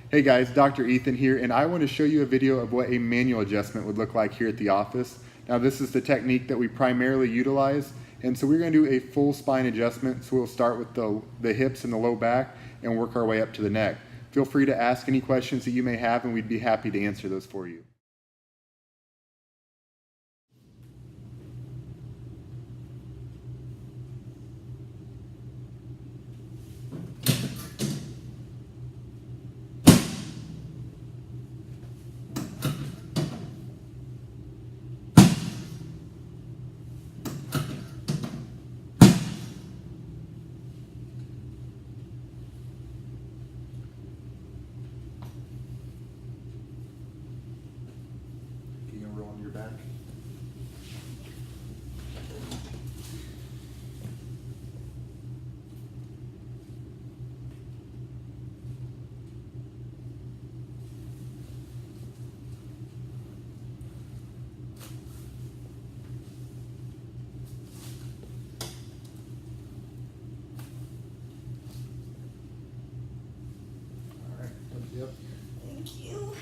Hey guys, Dr. Ethan here, and I want to show you a video of what a manual adjustment would look like here at the office. Now this is the technique that we primarily utilize, and so we're going to do a full spine adjustment. So we'll start with the hips and the low back and work our way up to the neck. Feel free to ask any questions that you may have, and we'd be happy to answer those for you. Can you roll on your back? All right, thumbs up. Thank you.